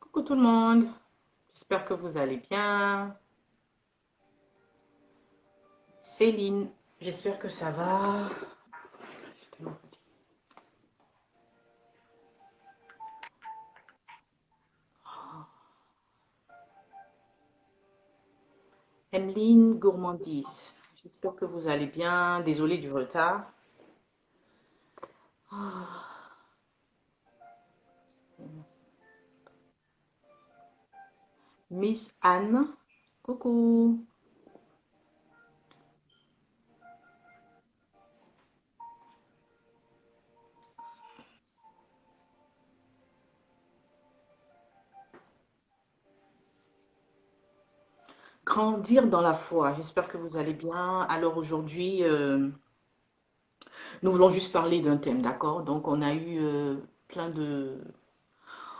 Coucou tout le monde, j'espère que vous allez bien. Céline, j'espère que ça va. Je suis tellement fatiguée. Emeline Gourmandise, j'espère que vous allez bien. Désolée du retard. Miss Anne, coucou. Grandir dans la foi, j'espère que vous allez bien. Alors aujourd'hui, nous voulons juste parler d'un thème, d'accord? Donc plein de,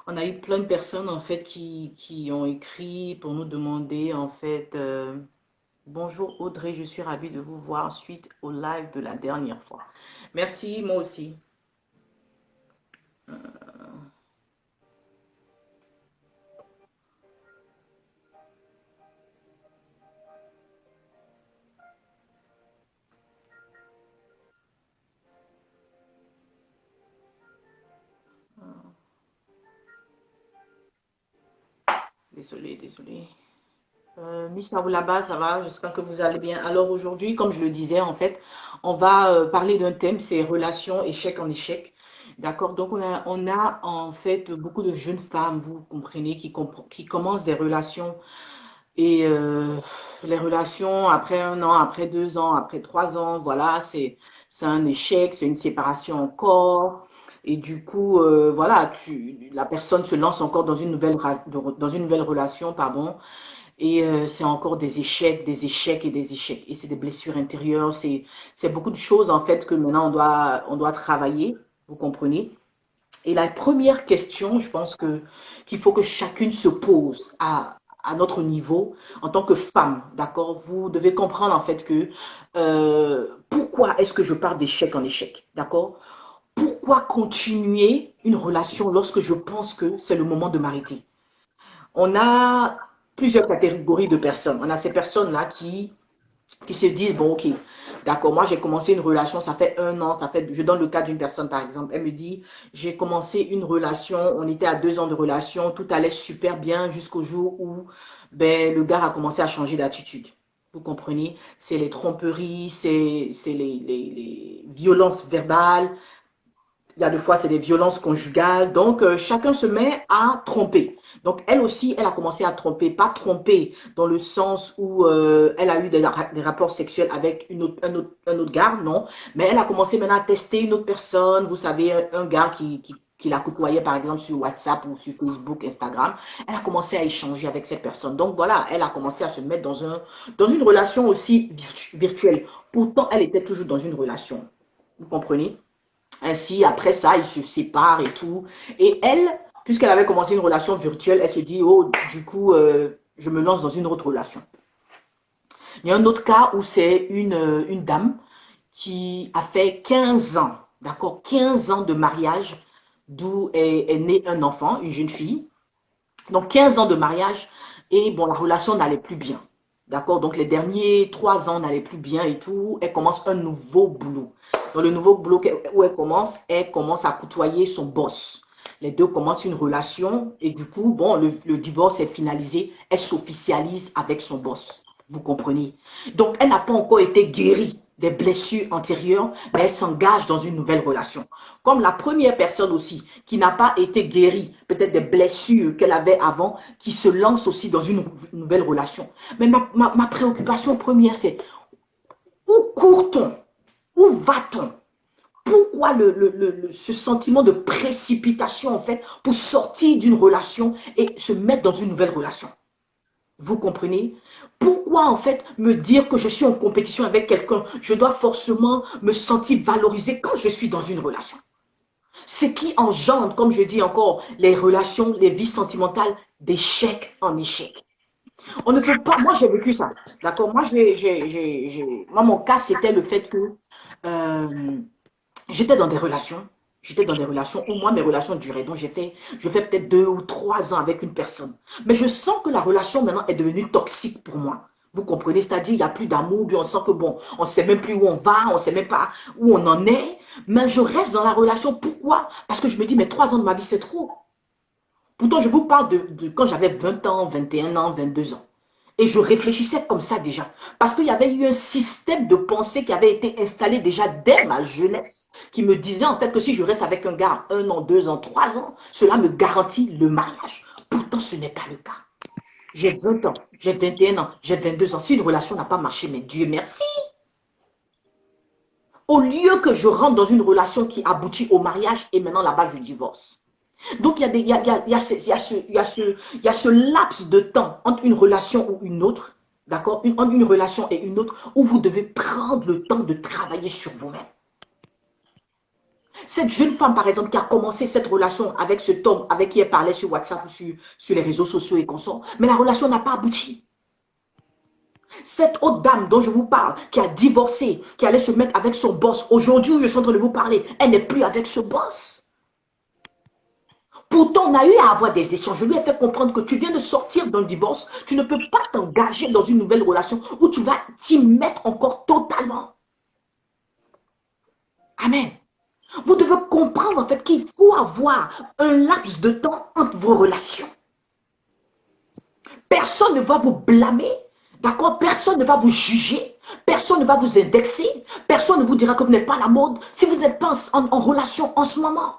on a eu plein de personnes en fait qui ont écrit pour nous demander en fait. Bonjour Audrey, je suis ravie de vous voir suite au live de la dernière fois. Merci, moi aussi. Désolée, désolée. Miss Aoulaba, ça va? J'espère que vous allez bien. Alors aujourd'hui, comme je le disais, en fait, on va parler d'un thème, c'est relations échec en échec. D'accord? Donc on a en fait beaucoup de jeunes femmes, vous comprenez, qui commencent des relations. Et les relations, après 1 an, après 2 ans, après 3 ans, voilà, c'est un échec, c'est une séparation encore. Et du coup, voilà, la personne se lance encore dans une dans une nouvelle relation, pardon. Et c'est encore des échecs et des échecs. Et c'est des blessures intérieures, c'est beaucoup de choses en fait que maintenant on doit travailler, vous comprenez? Et la première question, je pense qu'il faut que chacune se pose à notre niveau en tant que femme, d'accord? Vous devez comprendre en fait que pourquoi est-ce que je pars d'échec en échec, d'accord? Pourquoi continuer une relation lorsque je pense que c'est le moment de m'arrêter? On a plusieurs catégories de personnes. On a ces personnes-là qui se disent, bon, ok, d'accord, moi j'ai commencé une relation, ça fait 1 an, je donne le cas d'une personne par exemple, elle me dit, j'ai commencé une relation, on était à 2 ans de relation, tout allait super bien jusqu'au jour où ben, le gars a commencé à changer d'attitude. Vous comprenez? C'est les tromperies, c'est les violences verbales, il y a des fois, c'est des violences conjugales. Donc, chacun se met à tromper. Donc, elle aussi, elle a commencé à tromper. Pas tromper dans le sens où elle a eu des rapports sexuels avec un autre gars, non. Mais elle a commencé maintenant à tester une autre personne. Vous savez, un gars qui la côtoyait, par exemple, sur WhatsApp ou sur Facebook, Instagram. Elle a commencé à échanger avec cette personne. Donc, voilà, elle a commencé à se mettre dans une relation aussi virtuelle. Pourtant, elle était toujours dans une relation. Vous comprenez? Ainsi, après ça, ils se séparent et tout. Et elle, puisqu'elle avait commencé une relation virtuelle, elle se dit, oh, du coup, je me lance dans une autre relation. Il y a un autre cas où c'est une dame qui a fait 15 ans, d'accord, 15 ans de mariage, d'où est né un enfant, une jeune fille. Donc 15 ans de mariage et bon, la relation n'allait plus bien. D'accord? Donc les derniers 3 ans n'allaient plus bien et tout. Elle commence un nouveau boulot. Dans le nouveau boulot où elle commence à côtoyer son boss. Les deux commencent une relation et du coup, bon, le divorce est finalisé. Elle s'officialise avec son boss. Vous comprenez? Donc, elle n'a pas encore été guérie des blessures antérieures, mais elle s'engage dans une nouvelle relation. Comme la première personne aussi, qui n'a pas été guérie, peut-être des blessures qu'elle avait avant, qui se lance aussi dans une nouvelle relation. Mais ma préoccupation première, c'est où court-on? Où va-t-on? Pourquoi ce sentiment de précipitation, en fait, pour sortir d'une relation et se mettre dans une nouvelle relation? Vous comprenez? Pourquoi, en fait, me dire que je suis en compétition avec quelqu'un? Je dois forcément me sentir valorisé quand je suis dans une relation. Ce qui engendre, comme je dis encore, les relations, les vies sentimentales, d'échec en échec. On ne peut pas, moi j'ai vécu ça, d'accord? Moi, mon cas, c'était le fait que euh, j'étais dans des relations. J'étais dans des relations où moi, mes relations duraient. Donc, je fais peut-être 2 ou 3 ans avec une personne. Mais je sens que la relation maintenant est devenue toxique pour moi. Vous comprenez? C'est-à-dire, il n'y a plus d'amour, puis on sent que bon, on ne sait même plus où on va, on ne sait même pas où on en est. Mais je reste dans la relation. Pourquoi? Parce que je me dis, mais 3 ans de ma vie, c'est trop. Pourtant, je vous parle de quand j'avais 20 ans, 21 ans, 22 ans. Et je réfléchissais comme ça déjà. Parce qu'il y avait eu un système de pensée qui avait été installé déjà dès ma jeunesse, qui me disait en fait que si je reste avec un gars 1 an, 2 ans, 3 ans, cela me garantit le mariage. Pourtant, ce n'est pas le cas. J'ai 20 ans, j'ai 21 ans, j'ai 22 ans. Si une relation n'a pas marché, mais Dieu merci. Au lieu que je rentre dans une relation qui aboutit au mariage et maintenant là-bas, je divorce. Donc, il y a ce laps de temps entre une relation ou une autre, d'accord, entre une relation et une autre, où vous devez prendre le temps de travailler sur vous-même. Cette jeune femme, par exemple, qui a commencé cette relation avec cet homme avec qui elle parlait sur WhatsApp ou sur les réseaux sociaux et consorts, mais la relation n'a pas abouti. Cette autre dame dont je vous parle, qui a divorcé, qui allait se mettre avec son boss, aujourd'hui, je suis en train de vous parler, elle n'est plus avec ce boss. Pourtant, on a eu à avoir des échanges. Je lui ai fait comprendre que tu viens de sortir d'un divorce. Tu ne peux pas t'engager dans une nouvelle relation où tu vas t'y mettre encore totalement. Amen. Vous devez comprendre en fait qu'il faut avoir un laps de temps entre vos relations. Personne ne va vous blâmer. D'accord? Personne ne va vous juger. Personne ne va vous indexer. Personne ne vous dira que vous n'êtes pas à la mode si vous n'êtes pas en relation en ce moment.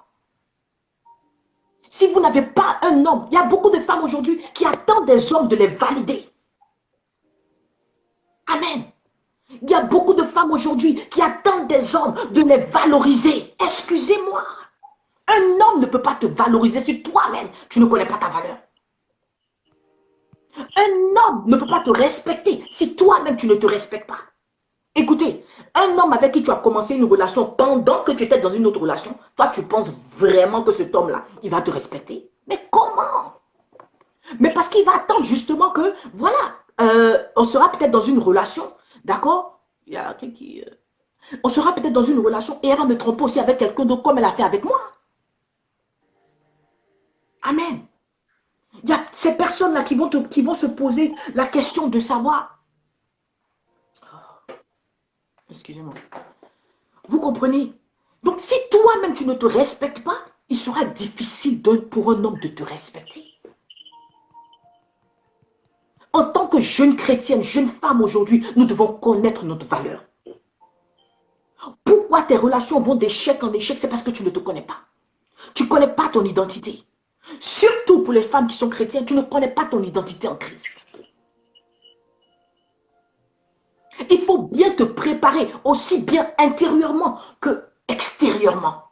Si vous n'avez pas un homme, il y a beaucoup de femmes aujourd'hui qui attendent des hommes de les valider. Amen. Il y a beaucoup de femmes aujourd'hui qui attendent des hommes de les valoriser. Excusez-moi. Un homme ne peut pas te valoriser si toi-même, tu ne connais pas ta valeur. Un homme ne peut pas te respecter si toi-même, tu ne te respectes pas. Écoutez, un homme avec qui tu as commencé une relation pendant que tu étais dans une autre relation, toi, tu penses vraiment que cet homme-là, il va te respecter? Mais comment? Mais parce qu'il va attendre justement que, voilà, on sera peut-être dans une relation, d'accord? Il y a quelqu'un qui... on sera peut-être dans une relation et elle va me tromper aussi avec quelqu'un d'autre comme elle a fait avec moi. Amen. Il y a ces personnes-là qui vont se poser la question de savoir, excusez-moi, vous comprenez? Donc si toi-même tu ne te respectes pas, il sera difficile pour un homme de te respecter. En tant que jeune chrétienne, jeune femme aujourd'hui, nous devons connaître notre valeur. Pourquoi tes relations vont d'échec en échec? C'est parce que tu ne te connais pas. Tu ne connais pas ton identité. Surtout pour les femmes qui sont chrétiennes, tu ne connais pas ton identité en Christ. Il faut bien te préparer, aussi bien intérieurement que extérieurement.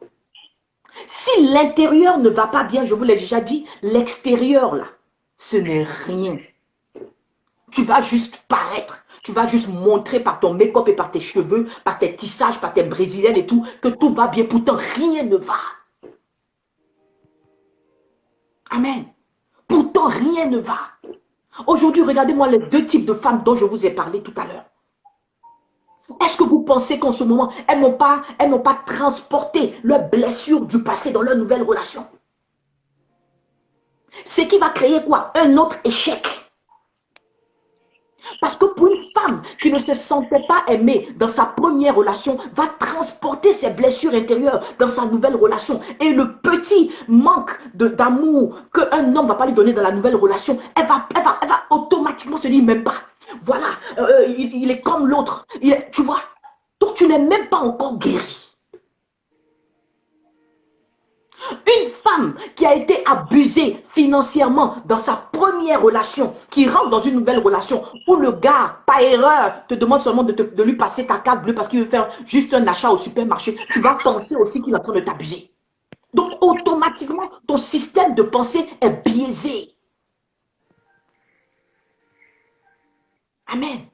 Si l'intérieur ne va pas bien, je vous l'ai déjà dit, l'extérieur, là, ce n'est rien. Tu vas juste paraître. Tu vas juste montrer par ton make-up et par tes cheveux, par tes tissages, par tes brésiliennes et tout, que tout va bien. Pourtant, rien ne va. Amen. Pourtant, rien ne va. Aujourd'hui, regardez-moi les 2 types de femmes dont je vous ai parlé tout à l'heure. Est-ce que vous pensez qu'en ce moment, elles n'ont pas transporté leurs blessures du passé dans leur nouvelle relation? Ce qui va créer quoi? Un autre échec. Parce que pour une femme qui ne se sentait pas aimée dans sa première relation, va transporter ses blessures intérieures dans sa nouvelle relation. Et le petit manque d'amour qu'un homme ne va pas lui donner dans la nouvelle relation, elle va automatiquement se dire même pas. Voilà, il est comme l'autre. Tu vois? Donc tu n'es même pas encore guéri. Une femme qui a été abusée financièrement dans sa première relation, qui rentre dans une nouvelle relation, où le gars, par erreur, te demande seulement de lui passer ta carte bleue parce qu'il veut faire juste un achat au supermarché, tu vas penser aussi qu'il est en train de t'abuser. Donc, automatiquement, ton système de pensée est biaisé. Amen.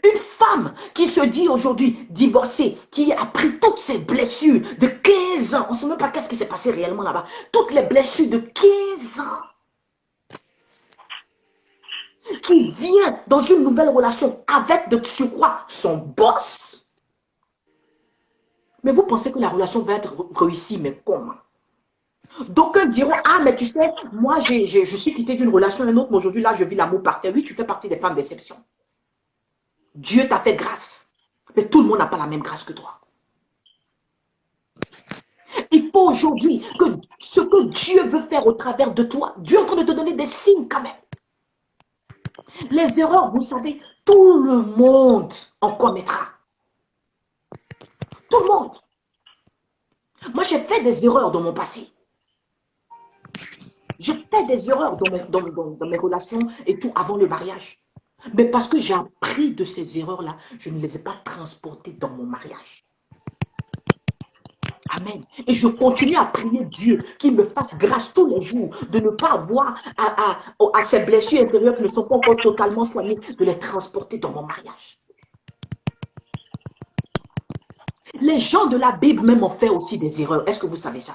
Une femme qui se dit aujourd'hui divorcée, qui a pris toutes ses blessures de 15 ans, on ne sait même pas qu'est-ce qui s'est passé réellement là-bas, toutes les blessures de 15 ans, qui vient dans une nouvelle relation avec de surcroît son boss. Mais vous pensez que la relation va être réussie, mais comment? D'aucuns diront, ah, mais tu sais, moi, je suis quitté d'une relation à une autre, mais aujourd'hui, là, je vis l'amour par terre. Oui, tu fais partie des femmes d'exception. Dieu t'a fait grâce. Mais tout le monde n'a pas la même grâce que toi. Il faut aujourd'hui que ce que Dieu veut faire au travers de toi, Dieu est en train de te donner des signes quand même. Les erreurs, vous savez, tout le monde en commettra. Tout le monde. Moi, j'ai fait des erreurs dans mon passé. J'ai fait des erreurs dans mes relations et tout avant le mariage. Mais parce que j'ai appris de ces erreurs-là, je ne les ai pas transportées dans mon mariage. Amen. Et je continue à prier Dieu qu'il me fasse grâce tous les jours de ne pas avoir à ces blessures intérieures qui ne sont pas encore totalement soignées, de les transporter dans mon mariage. Les gens de la Bible même ont fait aussi des erreurs. Est-ce que vous savez ça?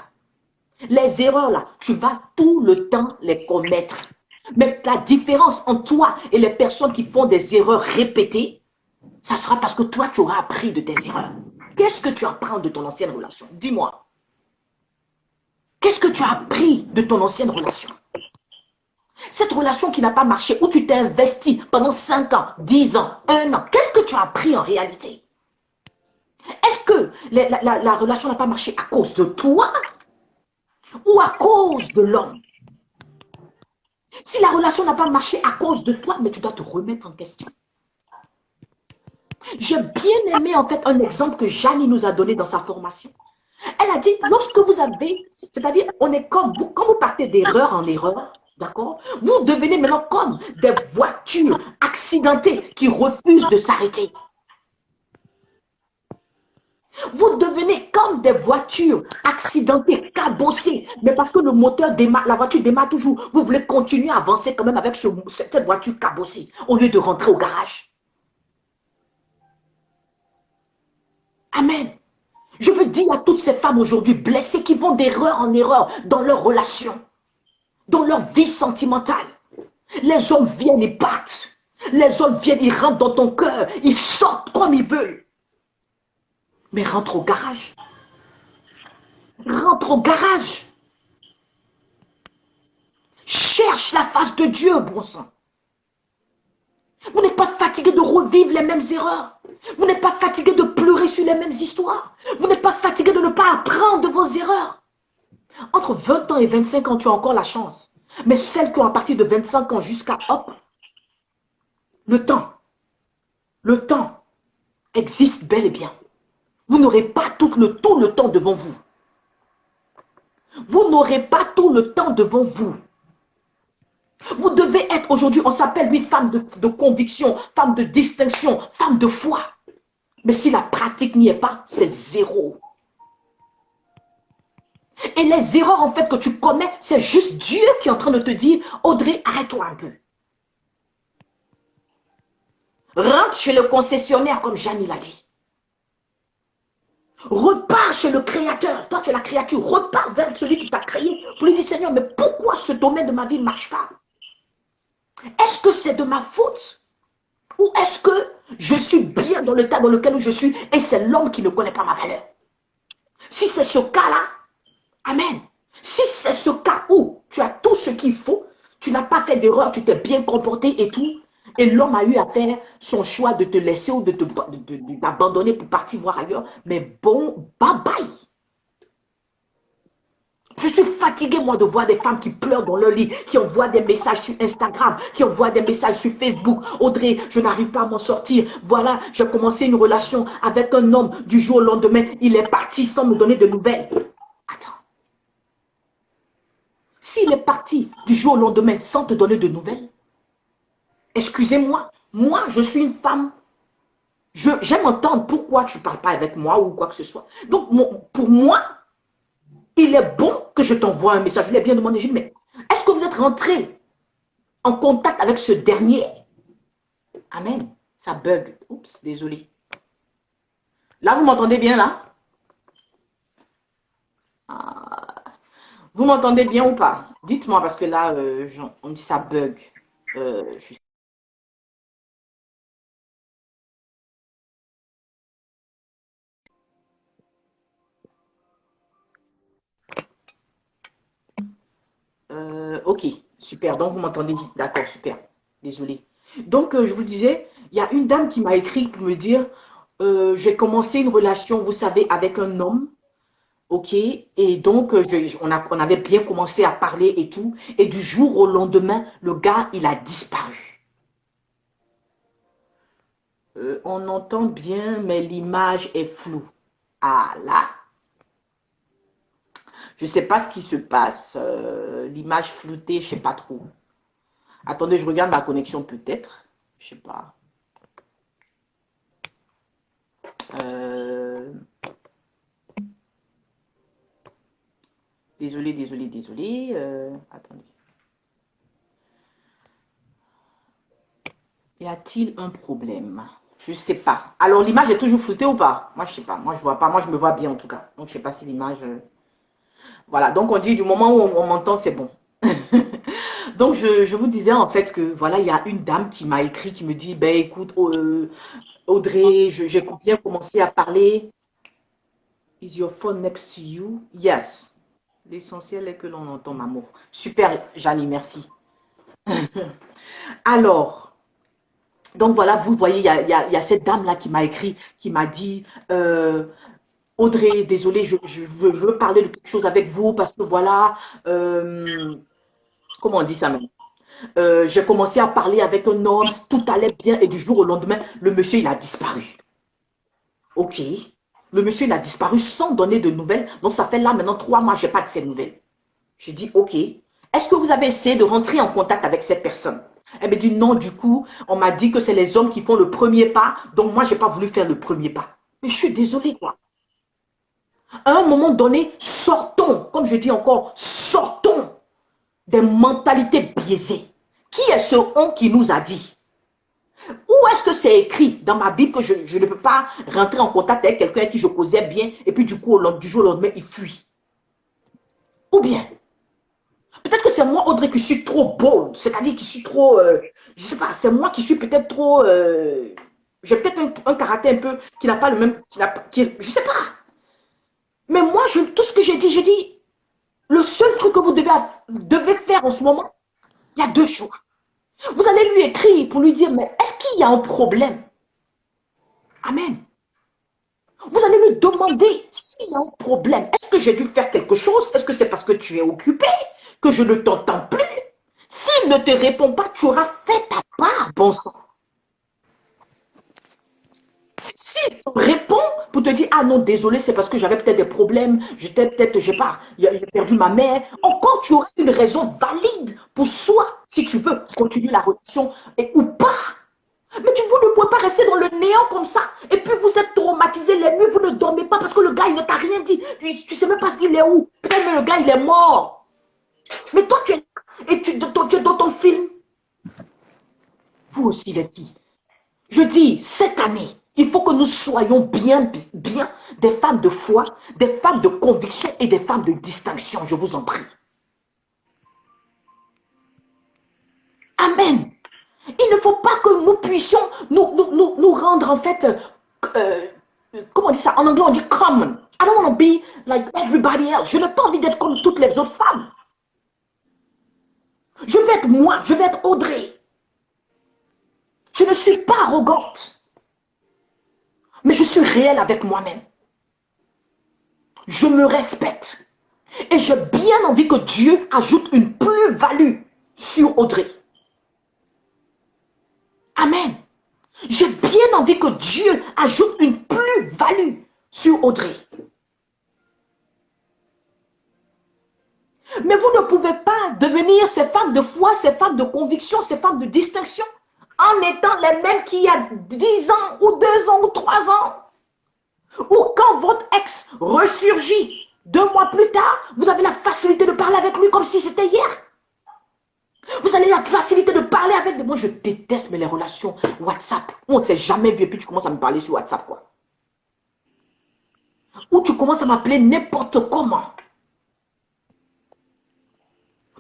Les erreurs là, tu vas tout le temps les commettre. Mais la différence entre toi et les personnes qui font des erreurs répétées, ça sera parce que toi, tu auras appris de tes erreurs. Qu'est-ce que tu apprends de ton ancienne relation? Dis-moi. Qu'est-ce que tu as appris de ton ancienne relation? Cette relation qui n'a pas marché, où tu t'es investi pendant 5 ans, 10 ans, 1 an, qu'est-ce que tu as appris en réalité? Est-ce que la relation n'a pas marché à cause de toi ou à cause de l'homme? Si la relation n'a pas marché à cause de toi, mais tu dois te remettre en question. J'ai bien aimé en fait un exemple que Janie nous a donné dans sa formation. Elle a dit, lorsque vous avez, c'est-à-dire, on est comme vous, quand vous partez d'erreur en erreur, d'accord, vous devenez maintenant comme des voitures accidentées qui refusent de s'arrêter. Vous devenez comme des voitures accidentées, cabossées, mais parce que le moteur démarre, la voiture démarre toujours, vous voulez continuer à avancer quand même avec cette voiture cabossée, au lieu de rentrer au garage. Amen. Je veux dire à toutes ces femmes aujourd'hui blessées qui vont d'erreur en erreur dans leurs relations, dans leur vie sentimentale. Les hommes viennent et battent. Les hommes viennent, ils rentrent dans ton cœur, ils sortent comme ils veulent. Mais rentre au garage. Rentre au garage. Cherche la face de Dieu, bon sang. Vous n'êtes pas fatigué de revivre les mêmes erreurs. Vous n'êtes pas fatigué de pleurer sur les mêmes histoires. Vous n'êtes pas fatigué de ne pas apprendre de vos erreurs. Entre 20 ans et 25 ans, tu as encore la chance. Mais celles qui ont à partir de 25 ans jusqu'à hop, le temps existe bel et bien. Vous n'aurez pas tout le temps devant vous. Vous n'aurez pas tout le temps devant vous. Vous devez être aujourd'hui, on s'appelle oui femme de conviction, femme de distinction, femme de foi. Mais si la pratique n'y est pas, c'est zéro. Et les erreurs en fait que tu commets, c'est juste Dieu qui est en train de te dire, Audrey, arrête-toi un peu. Rentre chez le concessionnaire comme Janie l'a dit. Repars chez le créateur. Toi, tu es la créature. Repars vers celui qui t'a créé pour lui dire, Seigneur, mais pourquoi ce domaine de ma vie ne marche pas? Est-ce que c'est de ma faute? Ou est-ce que je suis bien dans l'état dans lequel je suis et c'est l'homme qui ne connaît pas ma valeur? Si c'est ce cas-là, amen. Si c'est ce cas où tu as tout ce qu'il faut, tu n'as pas fait d'erreur, tu t'es bien comporté et tout, et l'homme a eu à faire son choix de te laisser ou de t'abandonner pour partir voir ailleurs, mais bon, bye bye. Je suis fatiguée, moi, de voir des femmes qui pleurent dans leur lit, qui envoient des messages sur Instagram, qui envoient des messages sur Facebook. Audrey, je n'arrive pas à m'en sortir. Voilà, j'ai commencé une relation avec un homme. Du jour au lendemain, il est parti sans me donner de nouvelles. Attends. S'il est parti du jour au lendemain sans te donner de nouvelles, excusez-moi, moi, je suis une femme. J'aime entendre pourquoi tu ne parles pas avec moi ou quoi que ce soit. Donc, pour moi, il est bon que je t'envoie un message. Je l'ai bien demandé. Je dis, mais est-ce que vous êtes rentré en contact avec ce dernier? Amen. Ça bug. Oups, désolé. Là, vous m'entendez bien, là? Ah, vous m'entendez bien ou pas? Dites-moi, parce que là, on dit ça bug. Je ok, super. Donc, vous m'entendez bien. D'accord, super. Désolé. Donc, je vous disais, il y a une dame qui m'a écrit pour me dire, j'ai commencé une relation, vous savez, avec un homme. Ok, et donc on avait bien commencé à parler et tout. Et du jour au lendemain, le gars, il a disparu. On entend bien, mais l'image est floue. Ah là, je ne sais pas ce qui se passe. L'image floutée, je ne sais pas trop. Attendez, je regarde ma connexion peut-être. Je ne sais pas. Euh, désolé, désolé, désolé. Attendez. Y a-t-il un problème? Je ne sais pas. Alors, l'image est toujours floutée ou pas? Moi, je ne sais pas. Moi, je ne vois pas. Moi, je me vois bien en tout cas. Donc, je ne sais pas si l'image... Voilà. Donc, on dit du moment où on m'entend, c'est bon. Donc, je vous disais en fait que voilà, il y a une dame qui m'a écrit, qui me dit, ben écoute, Audrey, j'ai bien commencé à parler. Is your phone next to you? Yes. L'essentiel est que l'on entend Maman. Super, Janie, merci. Alors, donc voilà, vous voyez, il y a cette dame-là qui m'a écrit, qui m'a dit, Audrey, désolé, je veux parler de quelque chose avec vous parce que voilà, comment on dit ça même? J'ai commencé à parler avec un homme, tout allait bien et du jour au lendemain, le monsieur, il a disparu. Ok. Le monsieur, il a disparu sans donner de nouvelles. Donc, ça fait là maintenant 3 mois, je n'ai pas de ces nouvelles. J'ai dit, ok. Est-ce que vous avez essayé de rentrer en contact avec cette personne? Elle me dit, non, du coup, on m'a dit que c'est les hommes qui font le premier pas. Donc, moi, je n'ai pas voulu faire le premier pas. Mais je suis désolée, quoi. À un moment donné, sortons, comme je dis encore, sortons des mentalités biaisées. Qui est ce on qui nous a dit? Où est-ce que c'est écrit dans ma Bible que je ne peux pas rentrer en contact avec quelqu'un avec qui je causais bien et puis du coup, du jour au lendemain, il fuit? Ou bien, peut-être que c'est moi, Audrey, qui suis trop bold, c'est-à-dire qui suis trop, je ne sais pas, c'est moi qui suis peut-être trop, j'ai peut-être un caractère un peu qui n'a pas le même, je ne sais pas. Mais moi, tout ce que j'ai dit, le seul truc que vous devez faire en ce moment, il y a deux choix. Vous allez lui écrire pour lui dire, mais est-ce qu'il y a un problème? Amen. Vous allez lui demander s'il y a un problème. Est-ce que j'ai dû faire quelque chose? Est-ce que c'est parce que tu es occupé que je ne t'entends plus? S'il ne te répond pas, tu auras fait ta part, bon sang. S'il te répond pour te dire, ah non, désolé, c'est parce que j'avais peut-être des problèmes, j'étais peut-être, je sais pas, j'ai perdu ma mère, encore tu auras une raison valide pour soi, si tu veux continuer la relation ou pas. Mais vous ne pouvez pas rester dans le néant comme ça. Et puis vous êtes traumatisé les nuits, vous ne dormez pas parce que le gars, il ne t'a rien dit. Tu ne sais même pas qu'il est où. Peut-être que le gars, il est mort. Mais toi, tu es, et tu es dans ton film. Vous aussi, les filles. Je dis, cette année, il faut que nous soyons bien, bien des femmes de foi, des femmes de conviction et des femmes de distinction. Je vous en prie. Amen. Il ne faut pas que nous puissions nous rendre en fait, euh, comment on dit ça? En anglais, on dit common. I don't want to be like everybody else. Je n'ai pas envie d'être comme toutes les autres femmes. Je vais être moi, je vais être Audrey. Je ne suis pas arrogante, mais je suis réelle avec moi-même. Je me respecte. Et j'ai bien envie que Dieu ajoute une plus-value sur Audrey. Amen. J'ai bien envie que Dieu ajoute une plus-value sur Audrey. Mais vous ne pouvez pas devenir ces femmes de foi, ces femmes de conviction, ces femmes de distinction en étant les mêmes qu'il y a 10 ans ou 2 ans ou 3 ans. Ou quand votre ex ressurgit 2 mois plus tard, vous avez la facilité de parler avec lui comme si c'était hier. Vous avez la facilité de parler avec... Moi, je déteste les relations WhatsApp. On ne s'est jamais vu et puis tu commences à me parler sur WhatsApp, quoi. Ou tu commences à m'appeler n'importe comment.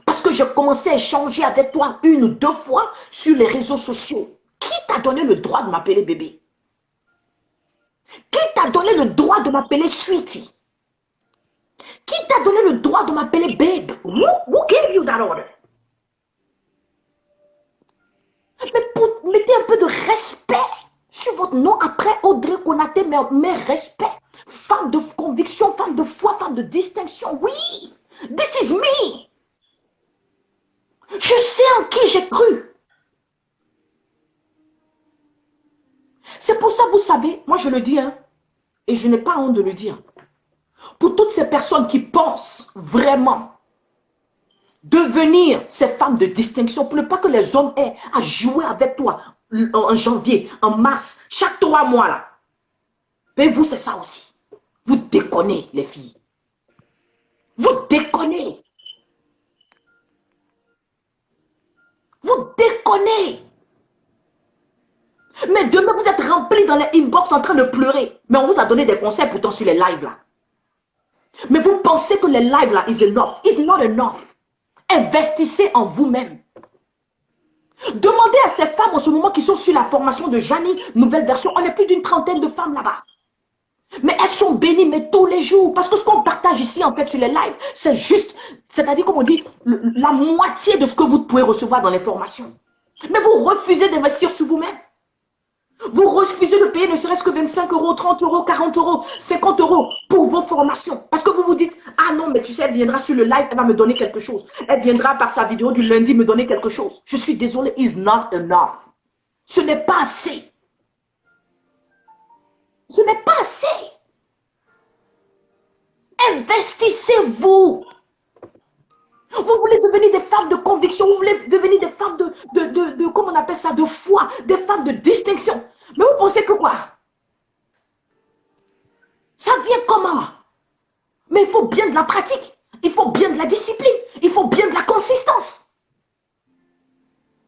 Parce que j'ai commencé à échanger avec toi 1 ou 2 fois sur les réseaux sociaux. Qui t'a donné le droit de m'appeler bébé? Qui t'a donné le droit de m'appeler sweetie? Qui t'a donné le droit de m'appeler babe? Who gave you that order? Mais mettez un peu de respect sur votre nom après Audrey Konaté, mais respect. Femme de conviction, femme de foi, femme de distinction. Oui, this is me. Je sais en qui j'ai cru. C'est pour ça, vous savez, moi je le dis, hein, et je n'ai pas honte de le dire. Pour toutes ces personnes qui pensent vraiment devenir ces femmes de distinction, pour ne pas que les hommes aient à jouer avec toi en janvier, en mars, chaque 3 mois là. Mais vous, c'est ça aussi. Vous déconnez, les filles. Vous déconnez. Vous déconnez. Mais demain, vous êtes remplis dans les inbox en train de pleurer. Mais on vous a donné des conseils pourtant sur les lives là. Mais vous pensez que les lives là, is enough. It's not enough. Investissez en vous-même. Demandez à ces femmes en ce moment qui sont sur la formation de Janie, nouvelle version. On est plus d'une trentaine de femmes là-bas. Mais elles sont bénies, mais tous les jours. Parce que ce qu'on partage ici, en fait, sur les lives, c'est juste, c'est-à-dire, comme on dit, la moitié de ce que vous pouvez recevoir dans les formations. Mais vous refusez d'investir sur vous-même. Vous refusez de payer ne serait-ce que 25 euros, 30 euros, 40 euros, 50 euros pour vos formations. Parce que vous vous dites, ah non, mais tu sais, elle viendra sur le live, elle va me donner quelque chose. Elle viendra par sa vidéo du lundi me donner quelque chose. Je suis désolée, it's not enough. Ce n'est pas assez. Ce n'est pas assez. Investissez-vous. Vous voulez devenir des femmes de conviction, vous voulez devenir des femmes de comment on appelle ça, de foi, des femmes de distinction. Mais vous pensez que quoi? Ça vient comment? Mais il faut bien de la pratique, il faut bien de la discipline, il faut bien de la consistance.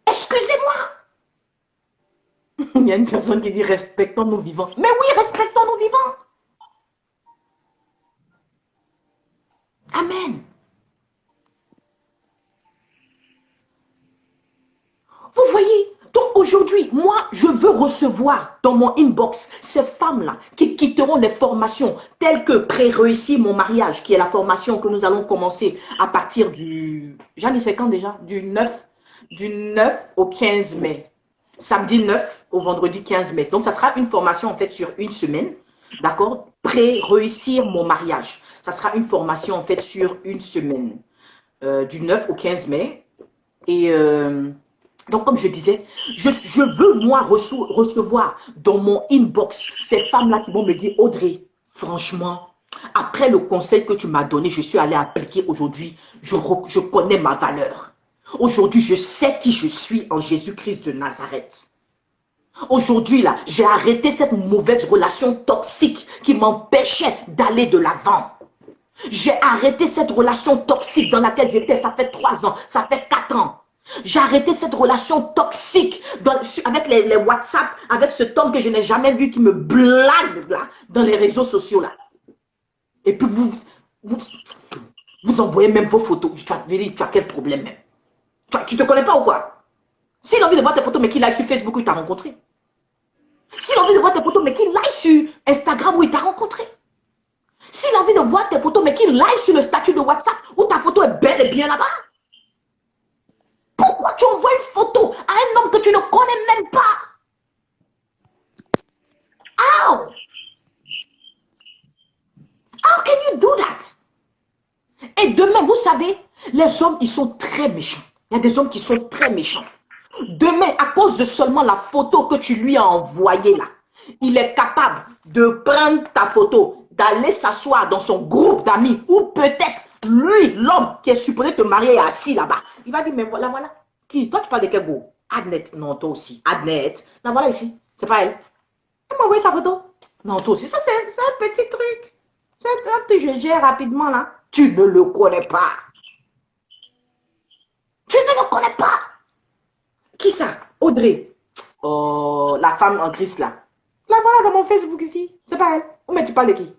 Excusez-moi. Il y a une personne qui dit respectons nos vivants. Mais oui, respectons nos vivants. Amen. Vous voyez, donc aujourd'hui, moi, je veux recevoir dans mon inbox ces femmes-là qui quitteront les formations telles que pré-réussir mon mariage, qui est la formation que nous allons commencer à partir du... J'en ai 50 déjà, du 9 au 15 mai. Samedi 9 au vendredi 15 mai. Donc, ça sera une formation en fait sur 1 semaine, d'accord? Pré-réussir mon mariage. Ça sera une formation en fait sur 1 semaine, du 9 au 15 mai. Et... donc, comme je disais, je veux, moi, recevoir dans mon inbox ces femmes-là qui vont me dire, Audrey, franchement, après le conseil que tu m'as donné, je suis allée appliquer aujourd'hui, je connais ma valeur. Aujourd'hui, je sais qui je suis en Jésus-Christ de Nazareth. Aujourd'hui, là, j'ai arrêté cette mauvaise relation toxique qui m'empêchait d'aller de l'avant. J'ai arrêté cette relation toxique dans laquelle j'étais, ça fait 3 ans, ça fait 4 ans. J'ai arrêté cette relation toxique avec les WhatsApp, avec cet homme que je n'ai jamais vu qui me blague là, dans les réseaux sociaux là. Et puis vous envoyez même vos photos. Tu as quel problème même? Tu te connais pas ou quoi? S'il a envie de voir tes photos, mais qu'il aille sur Facebook où il t'a rencontré. S'il a envie de voir tes photos, mais qu'il aille sur Instagram où il t'a rencontré. S'il a envie de voir tes photos, mais qu'il aille sur le statut de WhatsApp où ta photo est bel et bien là-bas. Pourquoi tu envoies une photo à un homme que tu ne connais même pas? How? How can you do that? Et demain, vous savez, les hommes, ils sont très méchants. Il y a des hommes qui sont très méchants. Demain, à cause de seulement la photo que tu lui as envoyée là, il est capable de prendre ta photo, d'aller s'asseoir dans son groupe d'amis, ou peut-être lui, l'homme qui est supposé te marier, est assis là-bas. Il va dire, mais voilà, voilà. Qui? Toi, tu parles de quel groupe? Adnet. Non, toi aussi. Adnet. La voilà ici. C'est pas elle. Elle m'a envoyé sa photo. Non, toi aussi. Ça, c'est un petit truc. C'est un petit jeu gère rapidement là. Tu ne le connais pas. Tu ne le connais pas. Qui ça? Audrey. Oh, la femme en Christ là. La voilà dans mon Facebook ici. C'est pas elle. Ou mais tu parles de qui?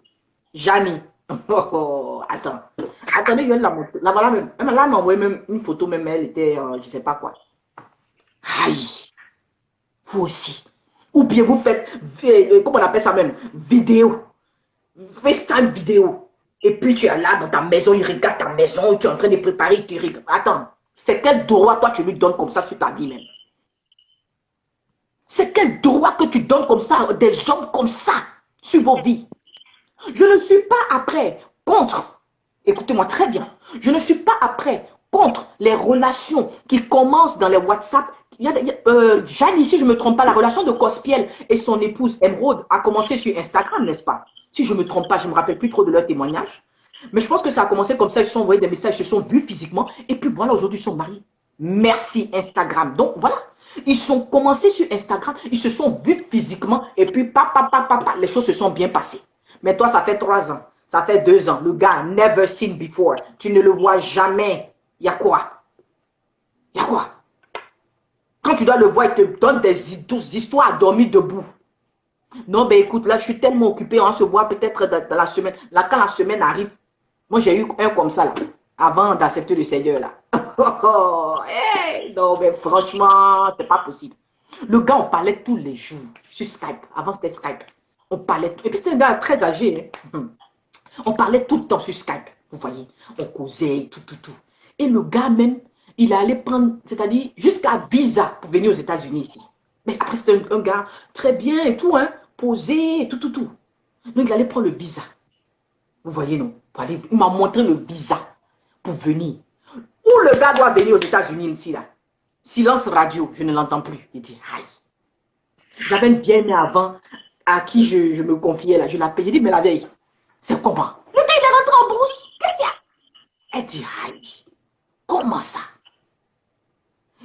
Janie. Oh, oh, attends. Attendez, je vais la montrer. La voilà même. Là, elle m'a envoyé même une photo, même elle était, je sais pas quoi. Aïe. Vous aussi. Ou bien vous faites, comment on appelle ça même? Vidéo. FaceTime vidéo. Et puis tu es là dans ta maison, il regarde ta maison, tu es en train de préparer, tu regardes. Attends. C'est quel droit toi tu lui donnes comme ça sur ta vie même? C'est quel droit que tu donnes comme ça, des hommes comme ça, sur vos vies? Je ne suis pas après, contre, écoutez-moi très bien, je ne suis pas après, contre les relations qui commencent dans les WhatsApp. Jeanne, ici, je ne me trompe pas, la relation de Cospiel et son épouse Emeraude a commencé sur Instagram, n'est-ce pas? Si je ne me trompe pas, je ne me rappelle plus trop de leur témoignage. Mais je pense que ça a commencé comme ça, ils se sont envoyés des messages, ils se sont vus physiquement, et puis voilà, aujourd'hui, ils sont mariés. Merci Instagram. Donc voilà, ils sont commencés sur Instagram, ils se sont vus physiquement, et puis les choses se sont bien passées. Mais toi, ça fait 3 ans, ça fait 2 ans, le gars, never seen before, tu ne le vois jamais. Il y a quoi? Il y a quoi? Quand tu dois le voir, il te donne des histoires à dormir debout. Non, ben écoute, là, je suis tellement occupé, on se voit peut-être dans la semaine. Là, quand la semaine arrive, moi, j'ai eu un comme ça, là, avant d'accepter le Seigneur, là. Hey, non, mais franchement, c'est pas possible. Le gars, on parlait tous les jours sur Skype. Avant, c'était Skype. On parlait tout. Et puis, c'était un gars très âgé. Hein. On parlait tout le temps sur Skype. Vous voyez, on causait, tout. Et le gars, même, il allait prendre, c'est-à-dire, jusqu'à visa pour venir aux États-Unis ici. Mais après, c'était un gars très bien et tout, hein, posé, tout. Donc, il allait prendre le visa. Vous voyez, non? Il m'a montré le visa pour venir. Où le gars doit venir aux États-Unis ici, là? Silence radio, je ne l'entends plus. Il dit, aïe. J'avais une vieille mère avant à qui je me confiais, là. Je l'appelais. J'ai dit, mais la vieille, c'est comment? Le gars, il est rentré en brousse. Qu'est-ce qu'il y a? Elle dit, aïe. Comment ça?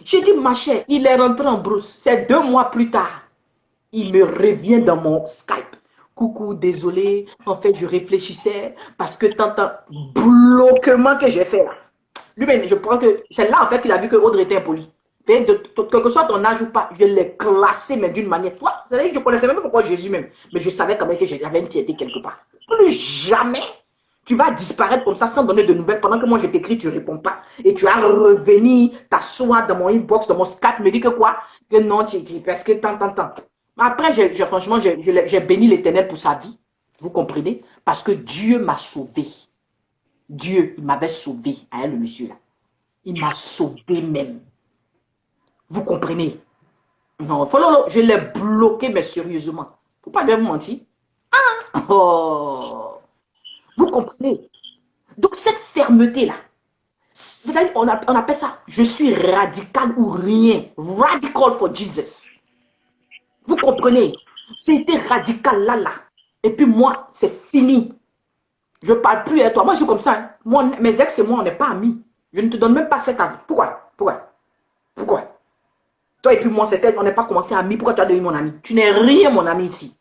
J'ai dit, ma chère, il est rentré en brousse. C'est 2 mois plus tard. Il me revient dans mon Skype. Coucou, désolé. En fait, je réfléchissais parce que tant bloquement que j'ai fait là. Lui-même, je crois que c'est là en fait qu'il a vu que Audrey était impoli. Quel que soit ton âge ou pas, je l'ai classé, mais d'une manière. Toi, vous savez, je ne connaissais même pas pourquoi Jésus même. Mais je savais quand même que j'avais une fierté quelque part. Plus jamais tu vas disparaître comme ça sans donner de nouvelles. Pendant que moi je t'écris, tu ne réponds pas. Et tu as revenu t'asseoir dans mon inbox, dans mon Skype, me dis que quoi? Que non, parce que tant. Après, franchement, j'ai béni l'Éternel pour sa vie. Vous comprenez? Parce que Dieu m'a sauvé. Dieu, il m'avait sauvé, à elle, le monsieur là. Il m'a sauvé même. Vous comprenez? Non, je l'ai bloqué, mais sérieusement. Faut pas bien me mentir. Oh, vous comprenez? Donc, cette fermeté-là, c'est-à-dire, on appelle ça, je suis radical ou rien. Radical for Jesus. Vous comprenez? J'ai été radical là. Et puis moi, c'est fini. Je ne parle plus à toi. Moi, je suis comme ça. Hein. Moi, mes ex et moi, on n'est pas amis. Je ne te donne même pas cet avis. Pourquoi? Toi et puis moi, on n'est pas commencé amis. Pourquoi tu as devenu mon ami? Tu n'es rien, mon ami, ici.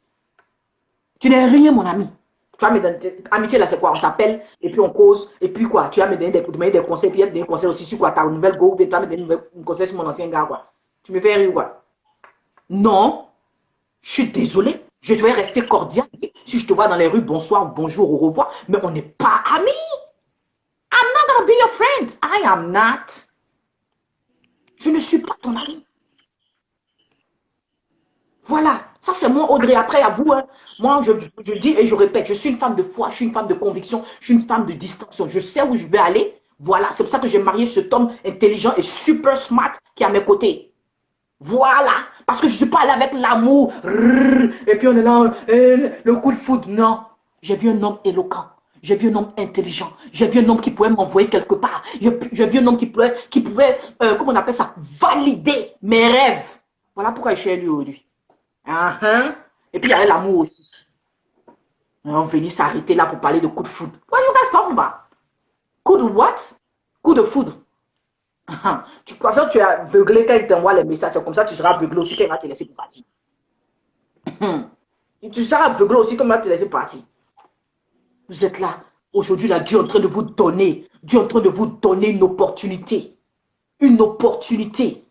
Tu n'es rien, mon ami. Tu vas me donner, amitié, là, c'est quoi? On s'appelle, et puis on cause, et puis quoi? Tu vas me donner des conseils, puis il y a des conseils aussi sur quoi? Ta nouvelle go, puis tu vas me donner des conseils sur mon ancien gars, quoi. Tu me fais rire, quoi? Non. Je suis désolé, je devrais rester cordial. Si je te vois dans les rues, bonsoir, bonjour, au revoir, mais on n'est pas amis. I'm not gonna be your friend. I am not. Je ne suis pas ton ami. Voilà, ça c'est moi, Audrey. Après, à vous, hein. Moi, je dis et je répète, je suis une femme de foi, je suis une femme de conviction, je suis une femme de distinction. Je sais où je vais aller. Voilà, c'est pour ça que j'ai marié cet homme intelligent et super smart qui est à mes côtés. Voilà, parce que je ne suis pas allé avec l'amour, et puis on est là, le coup de foudre. Non, j'ai vu un homme éloquent, J'ai vu un homme intelligent. J'ai vu un homme qui pouvait m'envoyer quelque part. J'ai vu un homme qui pouvait comment on appelle ça, valider mes rêves. Voilà pourquoi je suis élu aujourd'hui. Ah, hein? Et puis il y avait l'amour aussi. On venait s'arrêter là pour parler de coup de foudre. What you guys talking about? Coup de what? Coup de foudre. Tu crois que tu es aveuglé quand il t'envoie les messages. C'est comme ça que tu seras aveuglé aussi quand il va te laisser pour partir. Tu seras aveuglé aussi quand il va te laisser partir. Vous êtes là. Aujourd'hui, là, Dieu est en train de vous donner. Dieu est en train de vous donner une opportunité. Une opportunité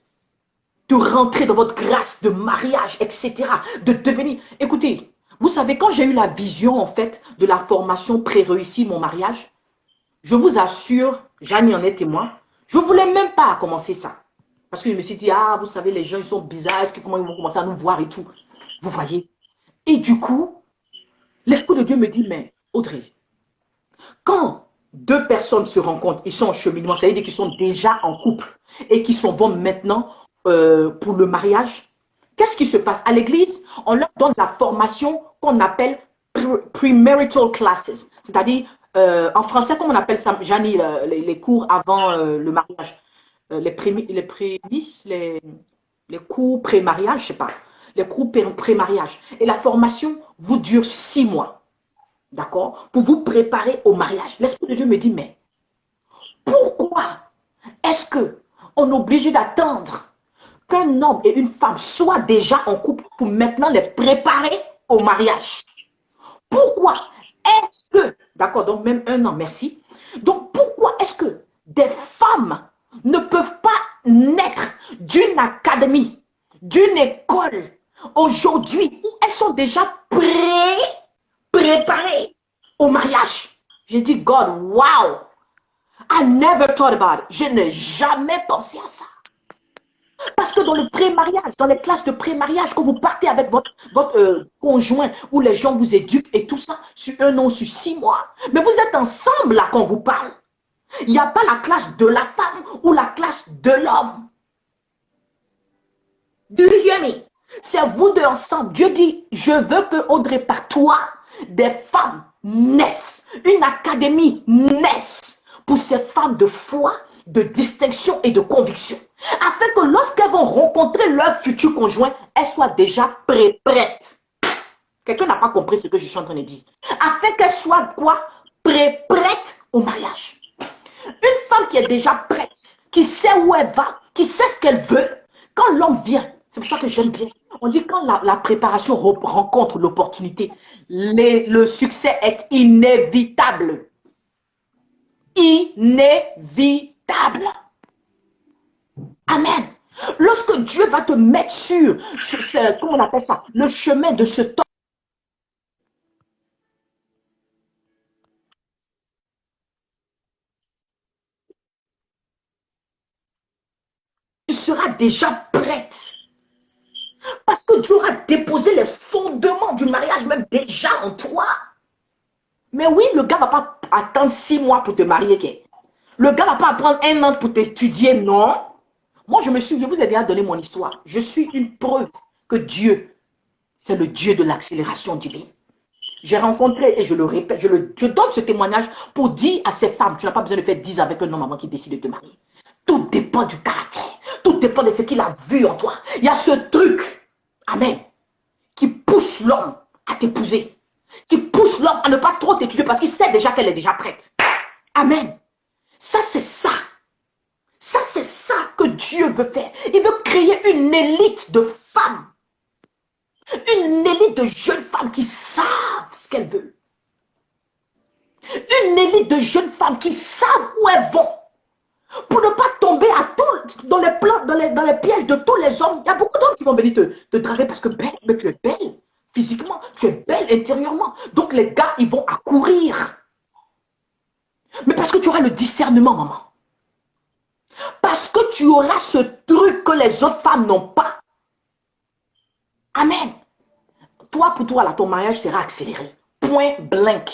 de rentrer dans votre grâce de mariage, etc. De devenir... Écoutez, vous savez, quand j'ai eu la vision, en fait, de la formation pré-réussie, mon mariage, je vous assure, Jeanne en est témoin, je ne voulais même pas commencer ça. Parce que je me suis dit, ah, vous savez, les gens, ils sont bizarres, comment ils vont commencer à nous voir et tout. Vous voyez? Et du coup, l'Esprit de Dieu me dit, mais Audrey, quand deux personnes se rencontrent, ils sont en cheminement, ça veut dire qu'ils sont déjà en couple et qu'ils s'en vont maintenant pour le mariage. Qu'est-ce qui se passe? À l'église, on leur donne la formation qu'on appelle premarital classes. C'est-à-dire, en français, comment on appelle ça, Janie, les cours avant le mariage? Les prémices, les cours pré-mariage, je sais pas. Les cours pré-mariage. Et la formation vous dure 6 mois. D'accord? Pour vous préparer au mariage. L'Esprit de Dieu me dit, mais pourquoi est-ce que on est obligé d'attendre qu'un homme et une femme soient déjà en couple pour maintenant les préparer au mariage? Pourquoi est-ce que, d'accord, donc même un an, merci. Donc pourquoi est-ce que des femmes ne peuvent pas naître d'une académie, d'une école aujourd'hui où elles sont déjà préparées au mariage? J'ai dit, God, wow, I never thought about it. Je n'ai jamais pensé à ça. Parce que dans le pré-mariage, dans les classes de pré-mariage, quand vous partez avec votre conjoint, où les gens vous éduquent et tout ça, sur 1 an, sur 6 mois, mais vous êtes ensemble là quand vous parle. Il n'y a pas la classe de la femme ou la classe de l'homme. Do you hear me? C'est vous deux ensemble. Dieu dit, je veux que Audrey, par toi, des femmes naissent. Une académie naisse pour ces femmes de foi, de distinction et de conviction. Afin que lorsqu'elles vont rencontrer leur futur conjoint, elles soient déjà prêtes. Quelqu'un n'a pas compris ce que je suis en train de dire. Afin qu'elles soient quoi? Prêtes au mariage. Une femme qui est déjà prête, qui sait où elle va, qui sait ce qu'elle veut, quand l'homme vient, c'est pour ça que j'aime bien. On dit quand la préparation rencontre l'opportunité, le succès est inévitable. Inévitable. Amen. Lorsque Dieu va te mettre sur ce, comment on appelle ça, le chemin de ce temps, tu seras déjà prête. Parce que Dieu aura déposé les fondements du mariage même déjà en toi. Mais oui, le gars ne va pas attendre 6 mois pour te marier. Le gars ne va pas prendre 1 an pour t'étudier, non. Moi, je vous ai déjà donné mon histoire. Je suis une preuve que Dieu, c'est le Dieu de l'accélération divine. J'ai rencontré, et je le répète, je donne ce témoignage pour dire à ces femmes, tu n'as pas besoin de faire 10 avec un homme avant qu'il décide de te marier. Tout dépend du caractère. Tout dépend de ce qu'il a vu en toi. Il y a ce truc, amen, qui pousse l'homme à t'épouser. Qui pousse l'homme à ne pas trop t'étudier parce qu'il sait déjà qu'elle est déjà prête. Amen. Ça, c'est ça. Ça, c'est ça que Dieu veut faire. Il veut créer une élite de femmes. Une élite de jeunes femmes qui savent ce qu'elles veulent. Une élite de jeunes femmes qui savent où elles vont. Pour ne pas tomber dans les pièges de tous les hommes. Il y a beaucoup d'hommes qui vont venir te draguer parce que belle, mais tu es belle. Physiquement, tu es belle intérieurement. Donc les gars, ils vont accourir. Mais parce que tu auras le discernement, maman. Parce que tu auras ce truc que les autres femmes n'ont pas. Amen. Toi, pour toi, là, ton mariage sera accéléré. Point blank.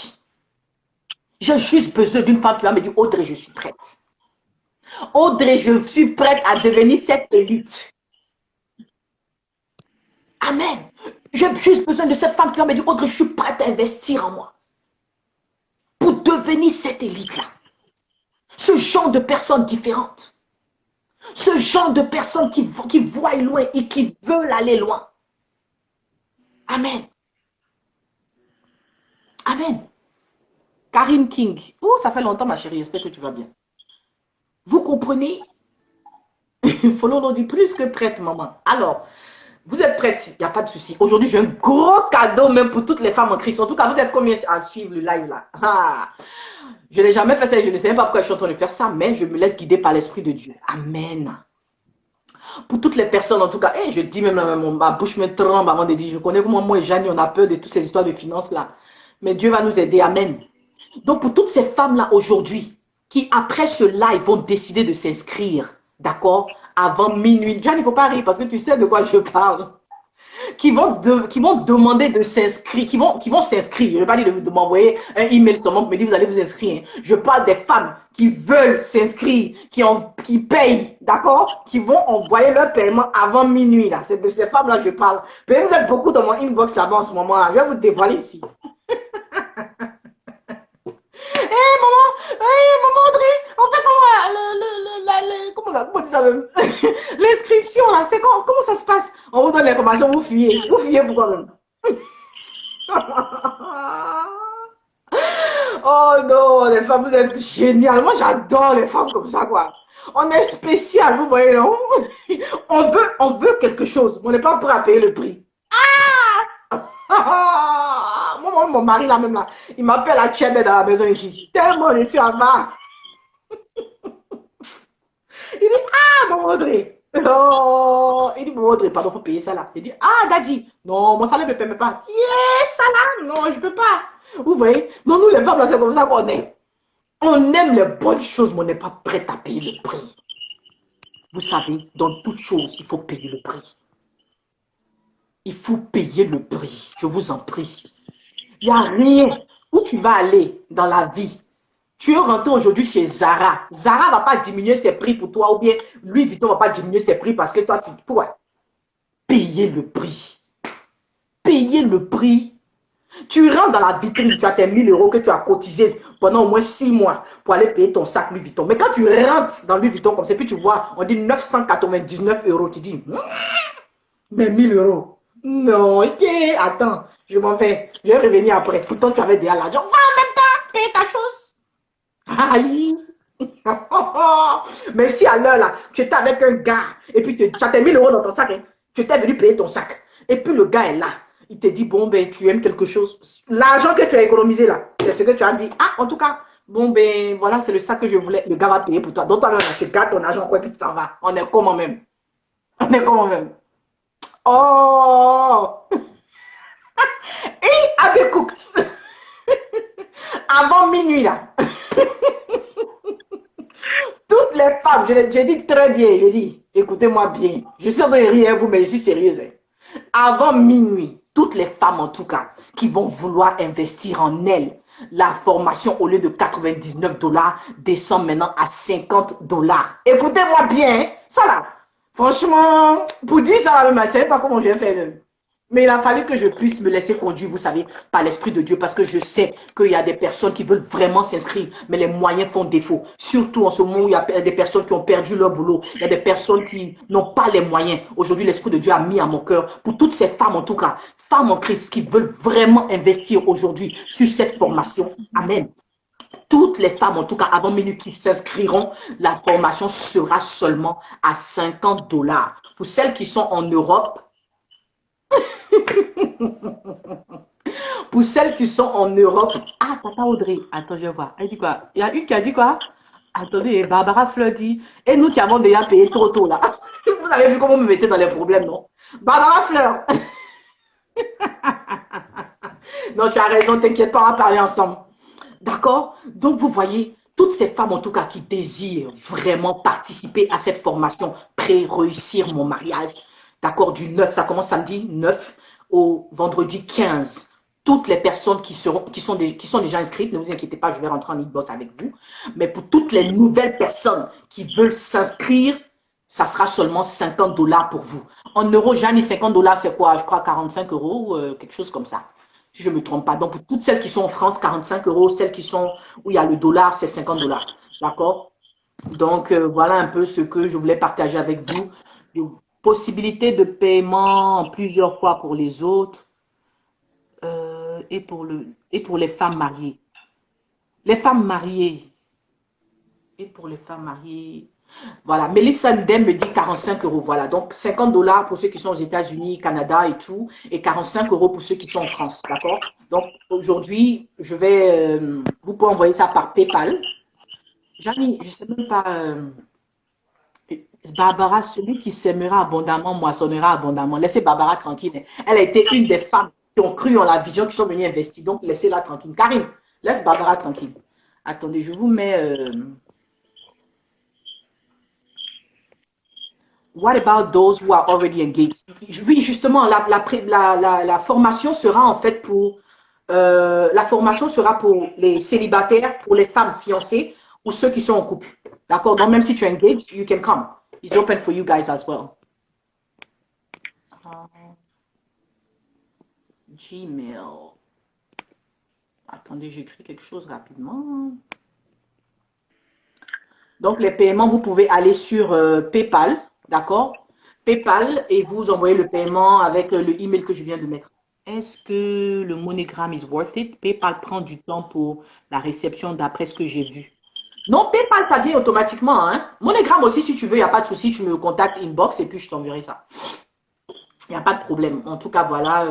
J'ai juste besoin d'une femme qui va me dire, Audrey, je suis prête. Audrey, je suis prête à devenir cette élite. Amen. J'ai juste besoin de cette femme qui va me dire, Audrey, je suis prête à investir en moi. Pour devenir cette élite-là. Ce genre de personnes différentes. Ce genre de personnes qui voient loin et qui veulent aller loin. Amen. Amen. Karine King. Oh, ça fait longtemps, ma chérie. J'espère que tu vas bien. Vous comprenez? Follow dit plus que prête, maman. Alors, vous êtes prêtes? Il n'y a pas de souci. Aujourd'hui, j'ai un gros cadeau même pour toutes les femmes en Christ. En tout cas, vous êtes combien à suivre le live là? Ah, je n'ai jamais fait ça et je ne sais même pas pourquoi je suis en train de faire ça, mais je me laisse guider par l'Esprit de Dieu. Amen. Pour toutes les personnes, en tout cas, je dis même, ma bouche me tremble avant de dire, je connais comment moi et Jeanne, on a peur de toutes ces histoires de finances là. Mais Dieu va nous aider. Amen. Donc, pour toutes ces femmes-là aujourd'hui, qui après ce live vont décider de s'inscrire, d'accord, avant minuit. Jeanne, il ne faut pas rire parce que tu sais de quoi je parle. Qui vont demander de s'inscrire, qui vont s'inscrire. Je ne vais pas dire de m'envoyer un email seulement pour me dire vous allez vous inscrire. Je parle des femmes qui veulent s'inscrire, qui payent, d'accord, qui vont envoyer leur paiement avant minuit. C'est de ces femmes-là que je parle. Peut-être vous êtes beaucoup dans mon inbox là-bas en ce moment. Je vais vous dévoiler ici. Maman Audrey, en fait, comment on dit ça même? L'inscription, là, c'est comment ça se passe? On vous donne l'information, vous fuyez. Vous fuyez pourquoi même? Oh non, les femmes, vous êtes géniales. Moi, j'adore les femmes comme ça, quoi. On est spécial, vous voyez, non? On veut quelque chose, mais on n'est pas prêt à payer le prix. Mon mari là même là, il m'appelle à Tchèbe dans la maison ici. Tellement je suis en bas. Il dit, maman Audrey. Oh, il dit, maman Audrey, pardon, faut payer ça là. Il dit, daddy. Non, mon salaire ne me permet pas. Ça là, non, je peux pas. Vous voyez? Non, nous les femmes là, c'est comme ça qu'on est. On aime les bonnes choses, mais on n'est pas prêt à payer le prix. Vous savez, dans toute chose, il faut payer le prix. Il faut payer le prix. Je vous en prie. Il n'y a rien. Où tu vas aller dans la vie? Tu es rentré aujourd'hui chez Zara. Zara ne va pas diminuer ses prix pour toi ou bien Louis Vuitton ne va pas diminuer ses prix parce que toi, tu pourrais payer le prix. Payer le prix. Tu rentres dans la vitrine, tu as tes 1000 euros que tu as cotisé pendant au moins 6 mois pour aller payer ton sac Louis Vuitton. Mais quand tu rentres dans Louis Vuitton comme ça, puis tu vois, on dit 999 euros, tu dis, mais 1000 euros. Non, ok, attends, je m'en vais. Je vais revenir après. Pourtant, tu avais déjà l'argent. Va en même temps, paye ta chose. Aïe. Mais si à l'heure là, tu étais avec un gars et puis tu as tes 1000 euros dans ton sac, hein, tu étais venu payer ton sac. Et puis le gars est là. Il te dit, bon, ben, tu aimes quelque chose. L'argent que tu as économisé là, c'est ce que tu as dit. En tout cas, bon, ben, voilà, c'est le sac que je voulais. Le gars va payer pour toi. Donc, toi-même, tu gardes ton argent, quoi, et puis tu t'en vas. On est comment même? On est comment même? Oh! Et avec Cooks. Avant minuit, là. Toutes les femmes, je dis très bien, je dis, écoutez-moi bien. Je suis en train de rire, vous, mais je suis sérieuse. Hein. Avant minuit, toutes les femmes, en tout cas, qui vont vouloir investir en elles, la formation, au lieu de 99 $, descend maintenant à 50 $. Écoutez-moi bien, hein. Ça là. Franchement, pour dire ça, je ne savais pas comment je vais faire. Mais il a fallu que je puisse me laisser conduire, vous savez, par l'Esprit de Dieu, parce que je sais qu'il y a des personnes qui veulent vraiment s'inscrire, mais les moyens font défaut. Surtout en ce moment où il y a des personnes qui ont perdu leur boulot, il y a des personnes qui n'ont pas les moyens. Aujourd'hui, l'Esprit de Dieu a mis à mon cœur, pour toutes ces femmes en tout cas, femmes en Christ qui veulent vraiment investir aujourd'hui sur cette formation. Amen. Toutes les femmes, en tout cas, avant minuit, qui s'inscriront, la formation sera seulement à 50 $. Pour celles qui sont en Europe, pour celles qui sont en Europe, Tata Audrey, attends, je vois. Elle dit quoi? Il y a une qui a dit quoi? Attendez, Barbara Fleur dit, et nous qui avons déjà payé trop tôt là. Vous avez vu comment vous me mettez dans les problèmes, non? Barbara Fleur. Non, tu as raison, t'inquiète pas, on va parler ensemble. D'accord? Donc, vous voyez, toutes ces femmes, en tout cas, qui désirent vraiment participer à cette formation, pré-réussir mon mariage, d'accord, du 9, ça commence samedi 9 au vendredi 15. Toutes les personnes qui sont déjà inscrites, ne vous inquiétez pas, je vais rentrer en inbox avec vous. Mais pour toutes les nouvelles personnes qui veulent s'inscrire, ça sera seulement 50 $ pour vous. En euros, Jeanne, 50 $, c'est quoi? Je crois 45 €, quelque chose comme ça. si je ne me trompe pas. Donc, pour toutes celles qui sont en France, 45 euros. Celles qui sont où il y a le dollar, c'est 50 $. D'accord? Donc, voilà un peu ce que je voulais partager avec vous. De possibilité de paiement en plusieurs fois pour les autres et pour les femmes mariées. Les femmes mariées et pour les femmes mariées. Voilà, Melissa Ndem me dit 45 euros. Voilà, donc 50 $ pour ceux qui sont aux États-Unis, Canada et tout, et 45 euros pour ceux qui sont en France. D'accord? Donc aujourd'hui, vous pouvez envoyer ça par PayPal. Jamy, je ne sais même pas. Barbara, celui qui sèmera abondamment moissonnera abondamment. Laissez Barbara tranquille. Elle a été une des femmes qui ont cru en la vision, qui sont venues investir. Donc laissez-la tranquille. Karine, laisse Barbara tranquille. Attendez, je vous mets. What about those who are already engaged? Oui, justement, la formation sera en fait la formation sera pour les célibataires, pour les femmes fiancées ou ceux qui sont en couple. D'accord? Donc, même si tu es engaged, you can come. It's open for you guys as well. Gmail. Attendez, j'écris quelque chose rapidement. Donc, les paiements, vous pouvez aller sur PayPal, d'accord? PayPal et vous envoyez le paiement avec le email que je viens de mettre. Est-ce que le MoneyGram is worth it? PayPal prend du temps pour la réception d'après ce que j'ai vu. Non, PayPal, ça vient automatiquement. Hein? MoneyGram aussi, si tu veux, il n'y a pas de souci, tu me contactes inbox et puis je t'enverrai ça. Il n'y a pas de problème. En tout cas, voilà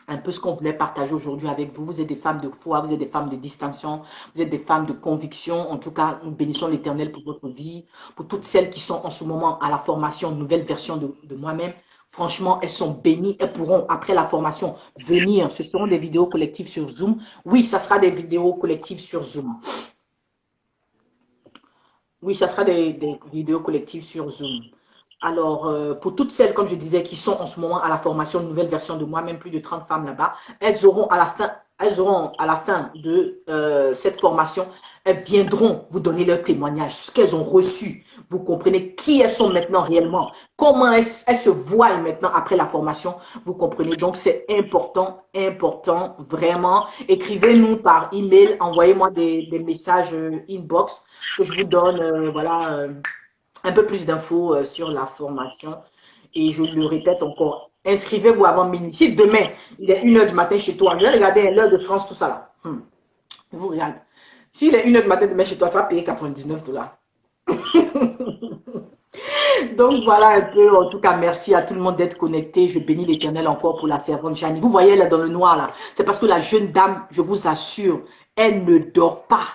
un peu ce qu'on voulait partager aujourd'hui avec vous. Vous êtes des femmes de foi, vous êtes des femmes de distinction, vous êtes des femmes de conviction. En tout cas, nous bénissons l'Éternel pour votre vie, pour toutes celles qui sont en ce moment à la formation, nouvelle version de moi-même. Franchement, elles sont bénies. Elles pourront, après la formation, venir. Ce seront des vidéos collectives sur Zoom. Oui, ça sera des vidéos collectives sur Zoom. Oui, ça sera des vidéos collectives sur Zoom. Alors, pour toutes celles, comme je disais, qui sont en ce moment à la formation, une nouvelle version de moi, même plus de 30 femmes là-bas, elles auront à la fin de cette formation, elles viendront vous donner leur témoignage, ce qu'elles ont reçu. Vous comprenez qui elles sont maintenant réellement, comment elles se voient maintenant après la formation. Vous comprenez, donc c'est important, important, vraiment. Écrivez-nous par email, envoyez-moi des messages inbox que je vous donne, voilà un peu plus d'infos sur la formation. Et je le répète encore, inscrivez-vous avant minuit. Si demain, il est 1 h du matin chez toi, je vais regarder l'heure de France, tout ça là. Je vous regarde. S'il est 1 h du matin demain chez toi, tu vas payer 99 $. Donc voilà un peu, en tout cas, merci à tout le monde d'être connecté. Je bénis l'Éternel encore pour la servante Janie. Vous voyez là dans le noir là, c'est parce que la jeune dame, je vous assure, elle ne dort pas.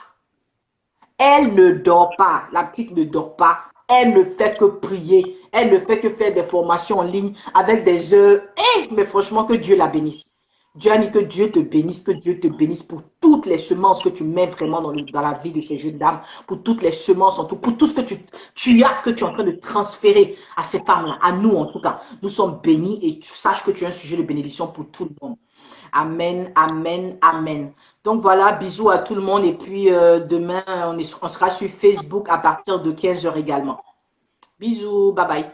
Elle ne dort pas. La petite ne dort pas. Elle ne fait que prier. Elle ne fait que faire des formations en ligne avec des heures. Mais franchement, que Dieu la bénisse. Dieu a dit que Dieu te bénisse, que Dieu te bénisse pour toutes les semences que tu mets vraiment dans la vie de ces jeunes dames, pour toutes les semences, en tout, pour tout ce que tu as, que tu es en train de transférer à ces femmes-là, à nous en tout cas. Nous sommes bénis et tu saches que tu es un sujet de bénédiction pour tout le monde. Amen, amen, amen. Donc voilà, bisous à tout le monde. Et puis demain, on sera sur Facebook à partir de 15 h également. Bisous, bye bye.